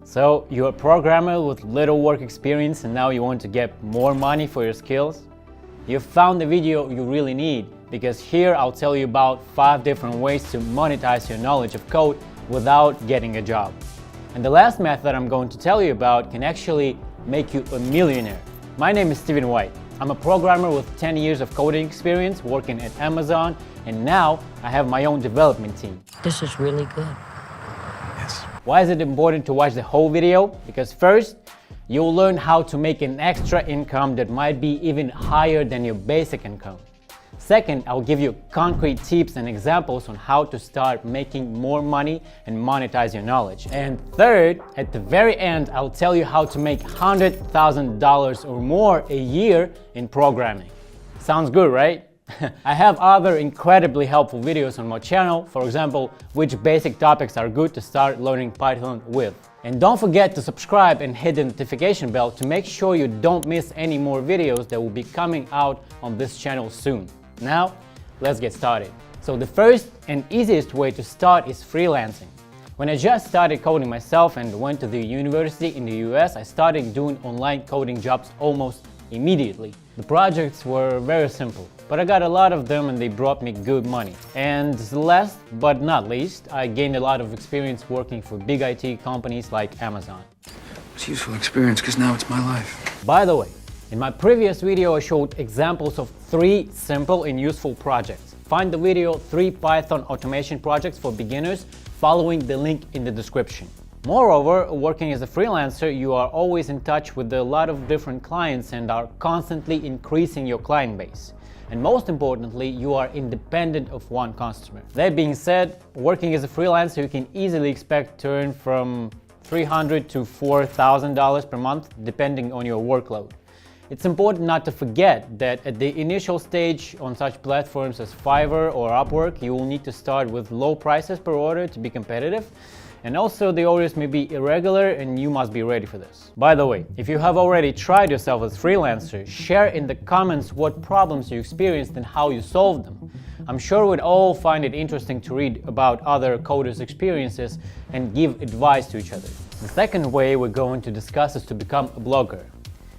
So you're a programmer with little work experience and now you want to get more money for your skills? You've found the video you really need, because here I'll tell you about 5 different ways to monetize your knowledge of code without getting a job. And the last method I'm going to tell you about can actually make you a millionaire. My name is Steven White. I'm a programmer with 10 years of coding experience working at Amazon, and now I have my own development team. This is really good. Yes. Why is it important to watch the whole video? Because first, you'll learn how to make an extra income that might be even higher than your basic income. Second, I'll give you concrete tips and examples on how to start making more money and monetize your knowledge. And third, at the very end, I'll tell you how to make $100,000 or more a year in programming. Sounds good, right? I have other incredibly helpful videos on my channel, for example, which basic topics are good to start learning Python with. And don't forget to subscribe and hit the notification bell to make sure you don't miss any more videos that will be coming out on this channel soon. Now, let's get started. So the first and easiest way to start is freelancing. When I just started coding myself and went to the university in the US, I started doing online coding jobs almost immediately. The projects were very simple, but I got a lot of them and they brought me good money. And last but not least, I gained a lot of experience working for big IT companies like Amazon. It's useful experience because now it's my life. By the way, in my previous video I showed examples of 3 simple and useful projects. Find the video 3 Python automation projects for beginners following the link in the description. Moreover, working as a freelancer, you are always in touch with a lot of different clients and are constantly increasing your client base. And most importantly, you are independent of one customer. That being said, working as a freelancer, you can easily expect to earn from $300 to $4,000 per month, depending on your workload. It's important not to forget that at the initial stage on such platforms as Fiverr or Upwork, you will need to start with low prices per order to be competitive. And also the orders may be irregular and you must be ready for this. By the way, if you have already tried yourself as freelancer, share in the comments what problems you experienced and how you solved them. I'm sure we'd all find it interesting to read about other coders' experiences and give advice to each other. The second way we're going to discuss is to become a blogger.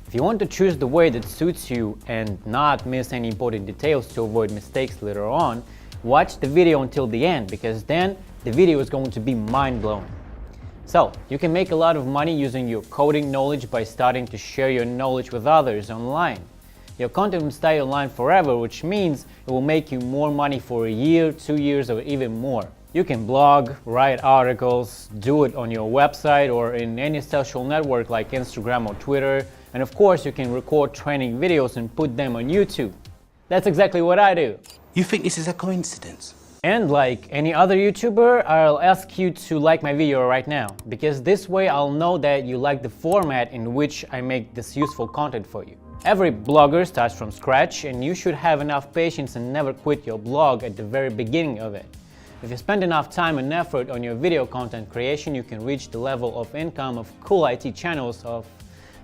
If you want to choose the way that suits you and not miss any important details to avoid mistakes later on, watch the video until the end, because then the video is going to be mind-blowing. So, you can make a lot of money using your coding knowledge by starting to share your knowledge with others online. Your content will stay online forever, which means it will make you more money for a year, 2 years, or even more. You can blog, write articles, do it on your website or in any social network like Instagram or Twitter, and of course you can record training videos and put them on YouTube. That's exactly what I do. You think this is a coincidence? And like any other YouTuber, I'll ask you to like my video right now, because this way I'll know that you like the format in which I make this useful content for you. Every blogger starts from scratch and you should have enough patience and never quit your blog at the very beginning of it. If you spend enough time and effort on your video content creation, you can reach the level of income of cool IT channels of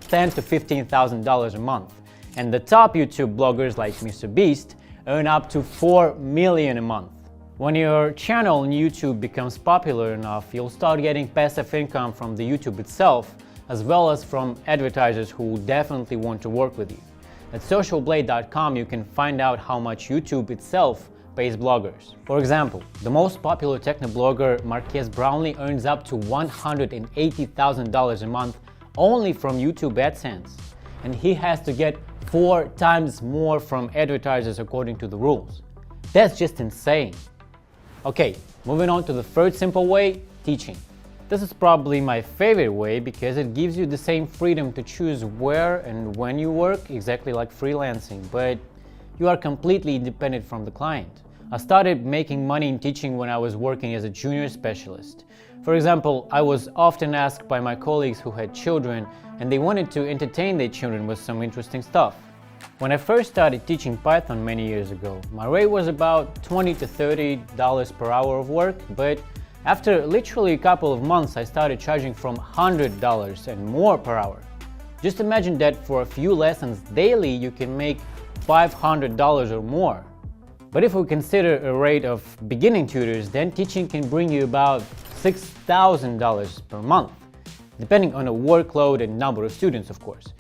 $10,000 to $15,000 a month. And the top YouTube bloggers like MrBeast earn up to $4 million a month. When your channel on YouTube becomes popular enough, you'll start getting passive income from the YouTube itself, as well as from advertisers who will definitely want to work with you. At socialblade.com you can find out how much YouTube itself pays bloggers. For example, the most popular techno blogger Marques Brownlee earns up to $180,000 a month only from YouTube AdSense, and he has to get 4 times more from advertisers according to the rules. That's just insane. Okay, moving on to the third simple way, teaching. This is probably my favorite way because it gives you the same freedom to choose where and when you work, exactly like freelancing, but you are completely independent from the client. I started making money in teaching when I was working as a junior specialist. For example, I was often asked by my colleagues who had children and they wanted to entertain their children with some interesting stuff. When I first started teaching Python many years ago, my rate was about $20 to $30 per hour of work, but after literally a couple of months I started charging from $100 and more per hour. Just imagine that for a few lessons daily you can make $500 or more. But if we consider a rate of beginning tutors, then teaching can bring you about $6,000 per month. depending on the workload and number of students, of course.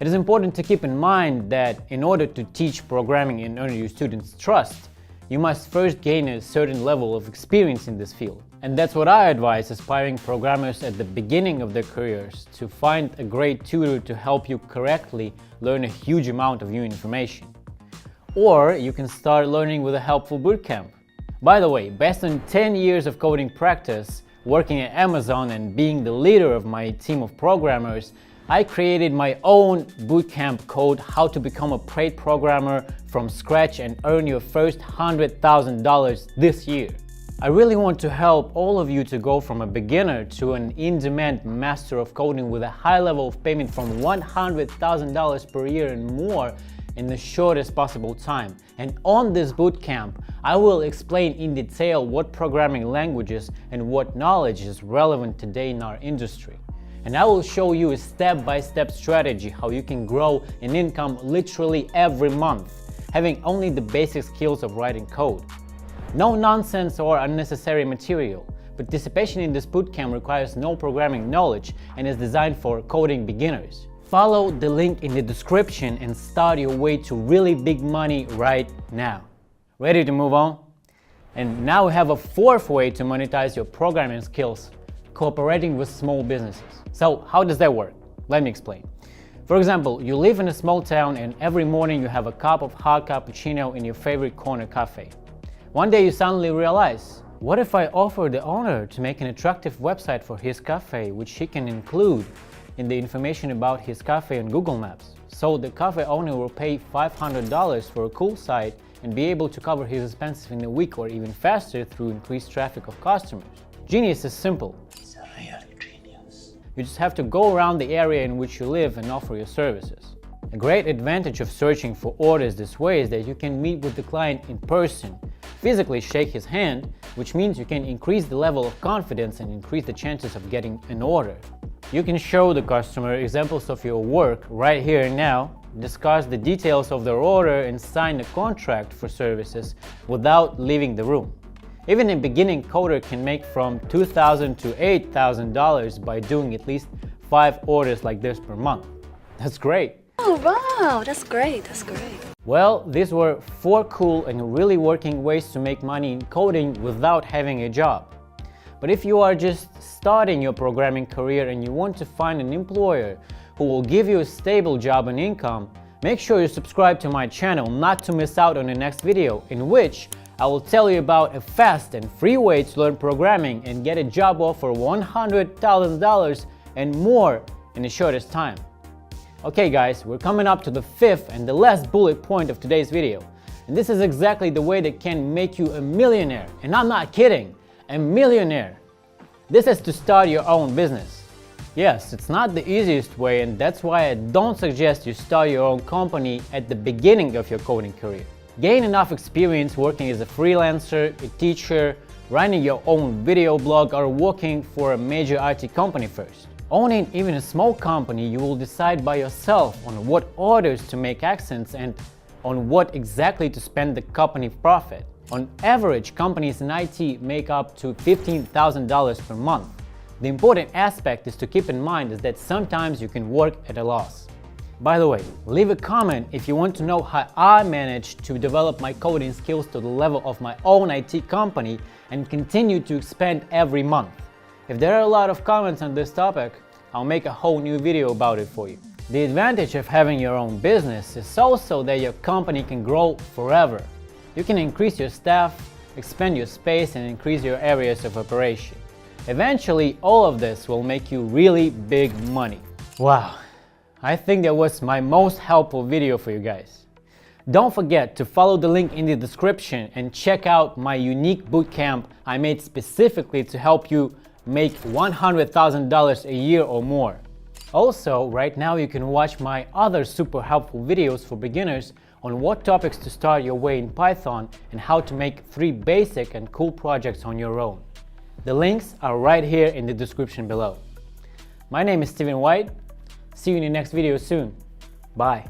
It is important to keep in mind that in order to teach programming and earn your students' trust, you must first gain a certain level of experience in this field. And that's what I advise aspiring programmers at the beginning of their careers, to find a great tutor to help you correctly learn a huge amount of new information. Or you can start learning with a helpful bootcamp. By the way, based on 10 years of coding practice, working at Amazon and being the leader of my team of programmers, I created my own bootcamp called How to Become a Paid Programmer from Scratch and Earn Your First $100,000 this year. I really want to help all of you to go from a beginner to an in-demand master of coding with a high level of payment from $100,000 per year and more in the shortest possible time. And on this bootcamp, I will explain in detail what programming languages and what knowledge is relevant today in our industry. And I will show you a step-by-step strategy how you can grow an income literally every month, having only the basic skills of writing code. No nonsense or unnecessary material. Participation in this bootcamp requires no programming knowledge and is designed for coding beginners. Follow the link in the description and start your way to really big money right now. Ready to move on? And now we have a fourth way to monetize your programming skills: cooperating with small businesses. So how does that work? Let me explain. For example, you live in a small town and every morning you have a cup of hot cappuccino in your favorite corner cafe. One day you suddenly realize, what if I offer the owner to make an attractive website for his cafe, which he can include in the information about his cafe on Google Maps? So the cafe owner will pay $500 for a cool site and be able to cover his expenses in a week or even faster through increased traffic of customers. Genius is simple. It's a real genius. You just have to go around the area in which you live and offer your services. A great advantage of searching for orders this way is that you can meet with the client in person, physically shake his hand, which means you can increase the level of confidence and increase the chances of getting an order. You can show the customer examples of your work right here and now, discuss the details of their order and sign a contract for services without leaving the room. Even a beginning coder can make from $2,000 to $8,000 by doing at least 5 orders like this per month. That's great. Oh wow, that's great, that's great. Well, these were 4 cool and really working ways to make money in coding without having a job. But if you are just starting your programming career and you want to find an employer who will give you a stable job and income, make sure you subscribe to my channel not to miss out on the next video, in which I will tell you about a fast and free way to learn programming and get a job offer $100,000 and more in the shortest time. Okay guys, we're coming up to the 5th and the last bullet point of today's video. And this is exactly the way that can make you a millionaire. And I'm not kidding, a millionaire. This is to start your own business. Yes, it's not the easiest way, and that's why I don't suggest you start your own company at the beginning of your coding career. Gain enough experience working as a freelancer, a teacher, running your own video blog, or working for a major IT company first. Owning even a small company, you will decide by yourself on what orders to make accents and on what exactly to spend the company profit. On average, companies in IT make up to $15,000 per month. The important aspect is to keep in mind is that sometimes you can work at a loss. By the way, leave a comment if you want to know how I managed to develop my coding skills to the level of my own IT company and continue to expand every month. If there are a lot of comments on this topic, I'll make a whole new video about it for you. The advantage of having your own business is also that your company can grow forever. You can increase your staff, expand your space, and increase your areas of operation. Eventually, all of this will make you really big money. Wow, I think that was my most helpful video for you guys. Don't forget to follow the link in the description and check out my unique bootcamp I made specifically to help you make $100,000 a year or more. Also, right now you can watch my other super helpful videos for beginners on what topics to start your way in Python and how to make 3 basic and cool projects on your own. The links are right here in the description below. My name is Steven White. See you in the next video soon. Bye.